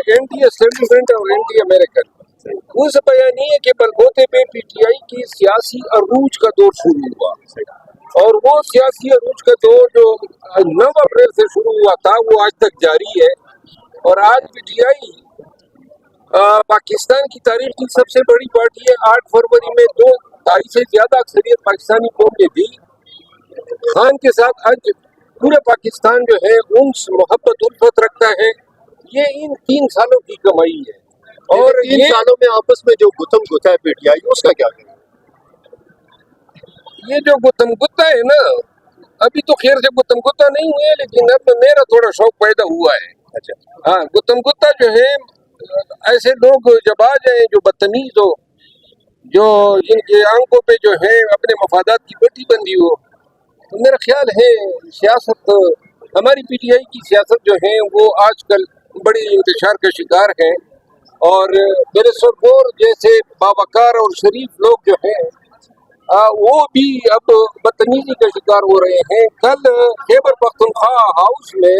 N D اسٹیبلمنٹ اور N D American اس بیانیے کے بلبوتے پہ پی ٹی آئی کی سیاسی عروج کا دور شروع ہوا، اور وہ سیاسی عروج کا دور جو 9 اپریل سے شروع ہوا تھا وہ آج تک جاری ہے۔ اور آج پی ٹی آئی پاکستان کی تاریخ کی سب سے بڑی پارٹی ہے۔ 8 فروری میں 2.5 سے زیادہ اکثریت پاکستانی قوم نے دی۔ خان کے ساتھ آج پورے پاکستان جو ہے انس محبت الفت رکھتا ہے۔ یہ ان 3 سالوں کی کمائی ہے، اور 3 سالوں میں آپس میں جو گتم گتا ہے پی ٹی آئی، اس کا کیا کریں؟ یہ جو گتم گتا ہے نا، ابھی تو خیر سے گتم گتا نہیں ہوئے، لیکن اب میرا تھوڑا شوق پیدا ہوا ہے۔ اچھا، ہاں، گتم گتا جو ہے ایسے لوگ جب آ جائیں جو بدتمیز ہو، جو جن کے آنکھوں پہ جو ہے اپنے مفادات کی پٹی بندھی ہو، تو میرا خیال ہے سیاست، ہماری پی ٹی آئی کی سیاست جو ہے وہ آج کل بڑی انتشار کا شکار ہے، اور میرے سرگور جیسے باوقار اور شریف لوگ جو ہیں وہ بھی اب بدتمیزی کا شکار ہو رہے ہیں۔ کل خیبر پختونخوا ہاؤس میں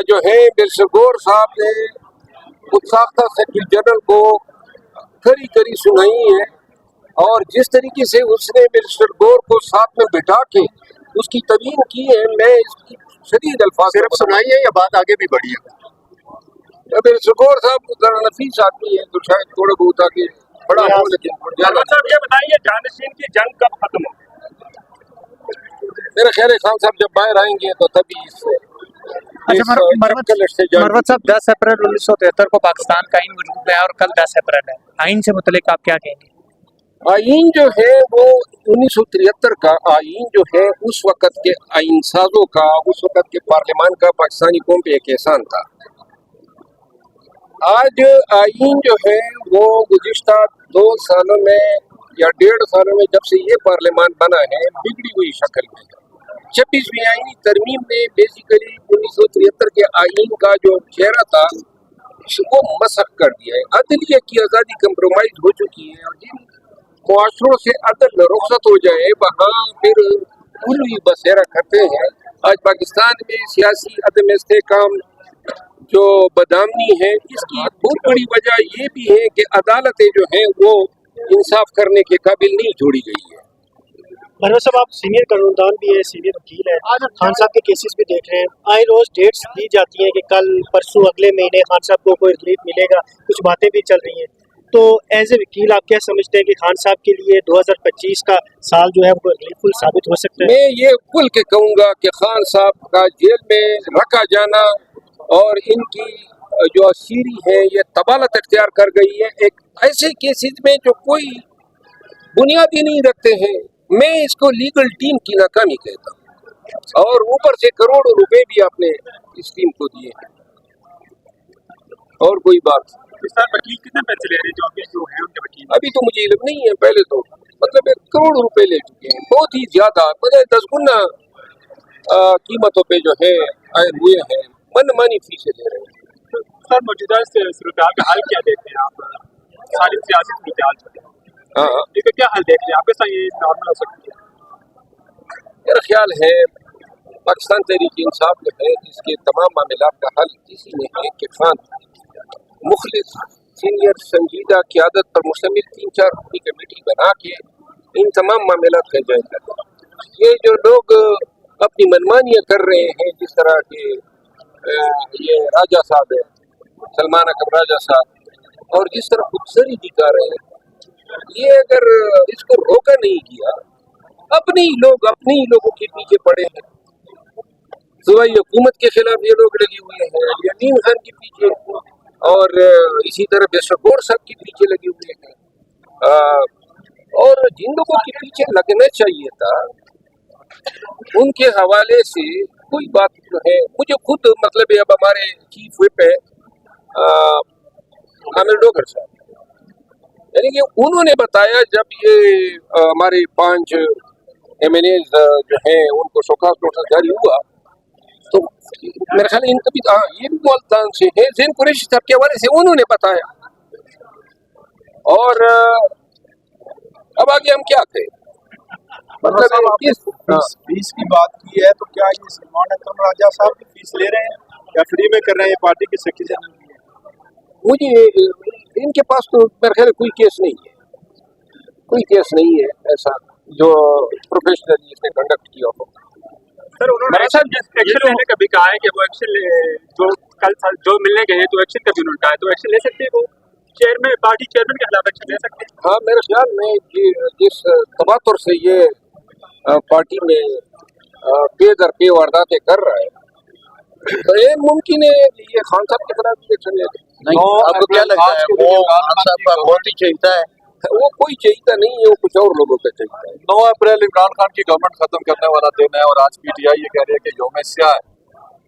جو ہے برسگور صاحب نے خود ساختہ سیکرٹری جنرل کو کڑی کڑی سنائی ہے، اور جس طریقے سے اس نے منسٹر گور کو ساتھ میں بٹھا کے اس کی تبیین کی ہے، میں اس کی شدید الفاظ صرف سنائی ہے یا بات آگے بھی بڑھی ہے؟ منسٹر گور صاحب ذرا نفیس آدمی ہے تو شاید تھوڑا بہت آگے بڑا ہو، لیکن صاحب یہ بتائیے جانشین کی جنگ کب ختم ہو؟ میرا خیال ہے خان صاحب جب باہر آئیں گے تو تبھی اچھا مروت صاحب، 10 اپریل 1973 کو پاکستان کا آئین وجود میں ہے اور کل 10 اپریل ہے، آئین سے متعلق آپ کیا کہیں گے؟ آئین جو ہے وہ 1973 کا آئین جو ہے اس وقت کے آئین سازوں کا، اس وقت کے پارلیمان کا پاکستانی قوم پہ ایک احسان تھا۔ آج آئین جو ہے وہ گزشتہ 2 سالوں میں یا 1.5 سالوں میں جب سے یہ پارلیمان بنا ہے بگڑی ہوئی شکل میں ہے۔ 26ویں آئینی ترمیم نے بیسیکلی 1973 کے آئین کا جو چہرہ تھا اس کو مسخ کر دیا ہے۔ عدلیہ کی آزادی کمپرومائز ہو چکی ہے، اور جن معاشروں سے عدل رخصت ہو جائے وہاں پھر کلی بسیرا کرتے ہیں۔ آج پاکستان میں سیاسی عدم استحکام جو بدامنی ہے، اس کی ایک بہت بڑی وجہ یہ بھی ہے کہ عدالتیں جو ہیں وہ انصاف کرنے کے قابل نہیں چھوڑی گئی ہے۔ مروت صاحب، آپ سینئر قانوندان بھی ہیں، سینئر وکیل ہیں، خان صاحب کے کیسز بھی دیکھ رہے ہیں، آئے روز ڈیٹس دی جاتی ہیں کہ کل پرسوں اگلے مہینے خان صاحب کو کوئی ریلیف ملے گا، کچھ باتیں بھی چل رہی ہیں، تو ایز اے وکیل آپ کیا سمجھتے ہیں کہ خان صاحب کے لیے 2025 کا سال جو ہے وہ ریلیف فل ثابت ہو سکتا ہے؟ میں یہ کھل کے کہوں گا کہ خان صاحب کا جیل میں رکھا جانا اور ان کی جو اسیری ہے یہ طبالت اختیار کر گئی ہے ایک ایسے کیسز میں جو کوئی بنیادی نہیں رکھتے ہیں۔ میں اس کو لیگل ٹیم کی ناکامی کہتا ہوں، اور اوپر سے کروڑوں روپے بھی آپ نے اس ٹیم کو دیے ہیں۔ اور کوئی بات سر وکیل کتنے پیسے لے رہے ہیں جو ابھی جو ہیں ان کے وکیل؟ ابھی تو مجھے علم نہیں ہے، پہلے تو مطلب 1 کروڑ روپے لے چکے ہیں، بہت ہی زیادہ، مطلب 10 گنا قیمتوں پہ جو ہے آئے ہوئے ہیں، من مانی فیسیں لے رہے ہیں۔ سر موجودہ صورتحال کا حل کیا دیکھتے ہیں آپ؟ ساری سیاسی صورتحال چل رہی ہے، ہاں، اس کا کیا حل دیکھتے ہیں آپ؟ کیسا یہ نارمل ہو سکتی ہے؟ میرا خیال ہے پاکستان تحریک انصاف جو ہے اس کے تمام معاملات کا حل اسی میں ہے کہ خان مخلص سینئر سنجیدہ قیادت پر مشتمل 3-4 رکنی کمیٹی بنا کے ان تمام معاملات کا جائزہ لیں۔ یہ جو لوگ اپنی منمانیاں کر رہے ہیں، جس طرح کے یہ راجہ صاحب ہیں، سلمان اکرم راجہ صاحب، اور جس طرح خودسری دکھا رہے ہیں، یہ اگر اس کو روکا نہیں کیا، اپنے ہی لوگوں کے پیچھے پڑے ہیں۔ صوبائی حکومت کے خلاف یہ لوگ لگے ہوئے ہیں، یقین خان کے پیچھے، اور اسی طرح بیسگور صاحب کے پیچھے لگے ہوئے ہیں، اور جن لوگوں کے پیچھے لگنا چاہیے تھا ان کے حوالے سے کوئی بات جو ہے مجھے خود مطلب اب ہمارے چیف وپ ہے عامر ڈوگر صاحب، یعنی کہ انہوں نے بتایا جب یہ ہمارے 5 ایم این ایز جو ہیں ان کو شوکاز نوٹس جاری ہوا تو میرے خیال ان کا بھی یہ بھی ملتان سے ہے، زین قریشی صاحب کے حوالے سے انہوں نے بتایا، اور اب آگے ہم کیا کہیں؟ مطلب فیس کی بات کی ہے تو کیا یہ سلمان اکرم راجہ صاحب کی فیس لے رہے ہیں یا فری میں کر رہے ہیں؟ پارٹی کے سیکریٹری جنرل مجھے ان کے پاس تو میرے خیال کوئی کیس نہیں ہے ایسا جو پروفیشنلی اس نے کنڈکٹ کیا ہو. سر انہوں نے ایکشن لینے کا بھی کہا ہے کہ وہ ایکشن جو کل جو ملنے گئے تو ایکشن کا بھی انہوں نے کہا ہے, تو ایکشن لے سکتے ہیں وہ چیئرمین, پارٹی چیئرمین کے خلاف ایکشن لے سکتے ہیں. ہاں میرے خیال میں جس تباتر سے یہ پارٹی میں پے در پے وارداتیں کر رہا ہے تو یہ ممکن ہے کہ یہ خان صاحب کی طرف ایکشن لے. نہیں آپ کو کیا لگتا ہے وہ خان صاحب کا بہت ہی چہیتا ہے؟ وہ کوئی چاہیتا نہیں ہے, وہ کچھ اور لوگوں کا چاہیتا ہے. 9 اپریل عمران خان کی گورنمنٹ ختم کرنے والا دن ہے اور آج پی ٹی آئی یہ کہہ رہی ہے کہ یوم سیاہ ہے.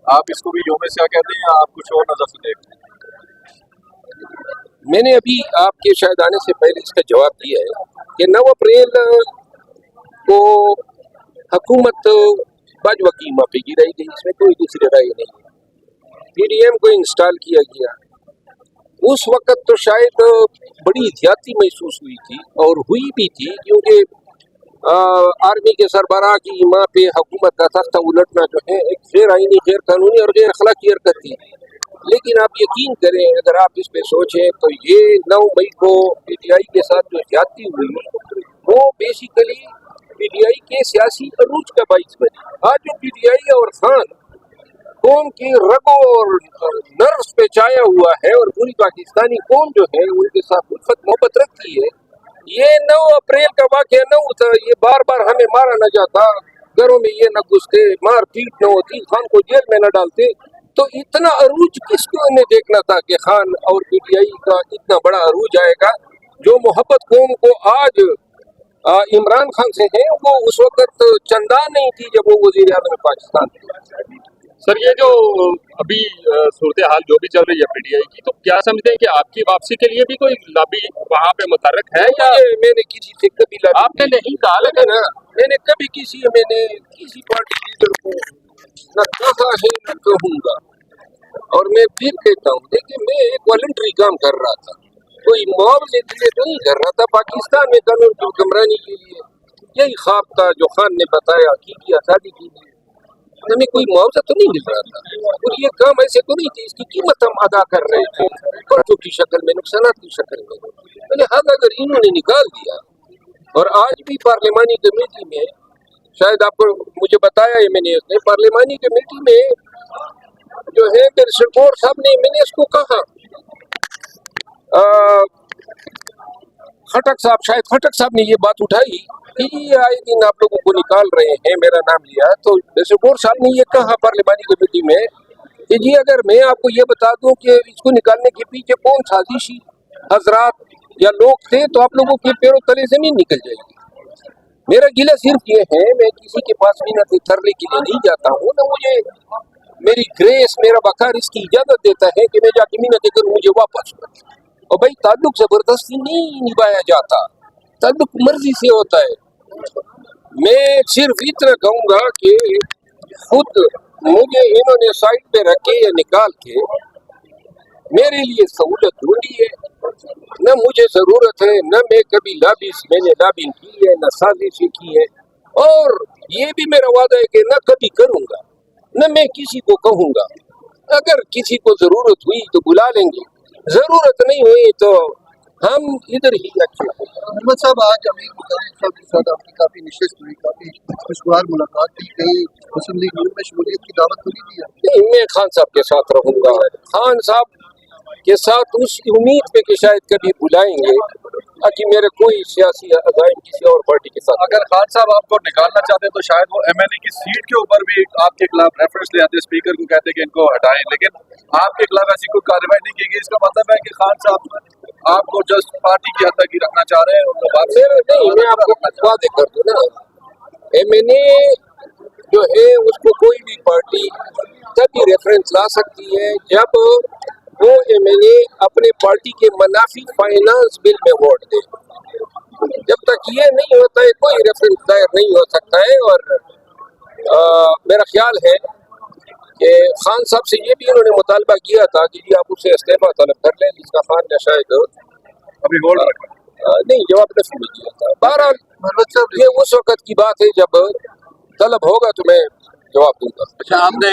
آپ اس کو بھی یوم سیاہ کہتے ہیں یا آپ کچھ اور نظر سے دیکھتے ہیں؟ میں نے ابھی آپ کے شاید آنے سے پہلے اس کا جواب دیا ہے کہ 9 اپریل کو حکومت باجوہ کی معافی گرائی گئی, اس میں کوئی دوسری رائے نہیں. پی ڈی ایم کو انسٹال کیا گیا, اس وقت تو شاید بڑی زیادتی محسوس ہوئی تھی اور ہوئی بھی تھی, کیونکہ آرمی کے سربراہ کی ماں پہ حکومت کا تختہ الٹنا جو ہے ایک غیر آئینی, غیر قانونی اور غیر اخلاقی حرکت تھی. لیکن آپ یقین کریں, اگر آپ اس پہ سوچیں تو یہ 9 مئی کو پی ٹی آئی کے ساتھ جو زیادتی ہوئی وہ بیسیکلی پی ٹی آئی کے سیاسی عروج کا باعث بنی. آج جو پی ٹی آئی اور خان قوم کی رگوں اور نرس پہ چھایا ہوا ہے اور پوری پاکستانی قوم جو ہے ان کے ساتھ الفت محبت رکھتی ہے, یہ 9 اپریل کا واقعہ نہ ہوتا, یہ بار بار ہمیں مارا نہ جاتا, گھروں میں یہ نہ گھستے, مار پیٹ نہ ہوتی, خان کو جیل میں نہ ڈالتے, تو اتنا عروج کس کو نے دیکھنا تھا کہ خان اور پی ٹی آئی کا اتنا بڑا عروج آئے گا. جو محبت قوم کو آج عمران خان سے ہے وہ اس وقت چندہ نہیں تھی جب وہ وزیر اعظم پاکستان تھے. سر یہ جو ابھی صورتحال جو بھی چل رہی ہے پی ٹی آئی کی, تو کیا سمجھتے ہیں کہ آپ کی واپسی کے لیے بھی کوئی لابی وہاں پہ متحرک ہے یا میں نے کسی سے کبھی لابی آپ نے نہیں کہا لیکن میں نے کبھی کسی پارٹی لیڈر کو نہ کہا ہے نہ کہوں گا, اور میں پھر کہتا ہوں دیکھیں میں ایک والنٹری کام کر رہا تھا, کوئی معاوضے کے لیے تو نہیں کر رہا تھا. پاکستان میں قانون کی حکمرانی کے لیے یہی خواب تھا جو خان نے بتایا, حقیقی آزادی کے لیے ہمیں کوئی معاوضہ تو نہیں مل رہا تھا, اور یہ کام ایسے تو نہیں تھی, اس کی قیمت ہم ادا کر رہے تھے خرچوں کی شکل میں, نقصانات کی شکل میں. لہٰذا اگر انہوں نے نکال دیا, اور آج بھی پارلیمانی کمیٹی میں شاید آپ کو مجھے بتایا ہے میں نے, اس نے پارلیمانی کمیٹی میں جو ہے بیرسٹر گور صاحب نے, میں نے اس کو کہا خٹک صاحب نے یہ بات اٹھائی کہ یہ آئے دن آپ لوگوں کو نکال رہے ہیں, میرا نام لیا, تو جیسے گور صاحب نے یہ کہا پارلیمانی کمیٹی میں کہ جی اگر میں آپ کو یہ بتا دوں کہ اس کو نکالنے کے پیچھے کون سازشی حضرات یا لوگ تھے تو آپ لوگوں کے پیروں تلے زمین نکل جائے گی. میرا گلہ صرف یہ ہے, میں کسی کے پاس منت ترنے کے لیے نہیں جاتا ہوں, نہ مجھے میری گریس میرا وقار اس کی اجازت دیتا ہے کہ میں جا کے منت کروں مجھے واپس ہو. اور بھائی تعلق زبردستی نہیں نبھایا جاتا, تعلق مرضی سے ہوتا ہے. میں صرف اتنا کہوں گا کہ خود مجھے انہوں نے سائٹ پہ رکھے یا نکال کے میرے لیے سہولت ڈھونڈی ہے, نہ مجھے ضرورت ہے, نہ میں کبھی میں نے لابنگ کی ہے, نہ سازشیں کی ہے, اور یہ بھی میرا وعدہ ہے کہ نہ کبھی کروں گا, نہ میں کسی کو کہوں گا. اگر کسی کو ضرورت ہوئی تو بلا لیں گے, ضرورت نہیں ہوئی تو ہم ادھر ہی اچھے ہیں. محمد صاحب آج امیر مقرر صاحب کے ساتھ آپ کی کافی نشست ہوئی, کافی خوشگوار ملاقات تھی, کہیں مسلم لیگ نون میں شمولیت کی دعوت تو نہیں دی؟ نہیں, میں خان صاحب کے ساتھ رہوں گا, خان صاحب کے ساتھ اس امید پہ کہ شاید کبھی بلائیں گے, تاکہ میرے کوئی سیاسی عزائم کسی اور پارٹی کے ساتھ. اگر خان صاحب آپ کو نکالنا چاہتے ہیں تو شاید وہ ایم این اے کی سیٹ کے اوپر بھی آپ کے خلاف ریفرنس لے آتے, اسپیکر کو کہتے کہ ان کو ہٹائیں, لیکن آپ کے خلاف ایسی کوئی کارروائی نہیں کی گئی. اس کا مطلب ہے کہ خان صاحب آپ کو جسٹ پارٹی کی حد تک ہی رکھنا چاہ رہے ہیں, اور وہ بات نہیں, میں آپ کو وعدے کر دوں نا, ایم این اے جو ہے اس کو کوئی بھی پارٹی تبھی ریفرنس لا سکتی ہے جب وہ ایم این اے اپنے پارٹی کے منافی فائنانس بل میں ووٹ دے. جب تک یہ نہیں ہوتا ہے کوئی ریفرنس دائر نہیں ہو سکتا ہے. اور میرا خیال ہے کہ خان صاحب سے یہ بھی انہوں نے مطالبہ کیا تھا کہ جی آپ اسے استعفیٰ طلب کر لیں, جس کا خان نے شاید ابھی ہولڈ رکھا نہیں جواب نہیں دیا تھا. بہرحال یہ اس وقت کی بات ہے جب طلب ہوگا تو میں جواب دوں گا. اچھا, آپ نے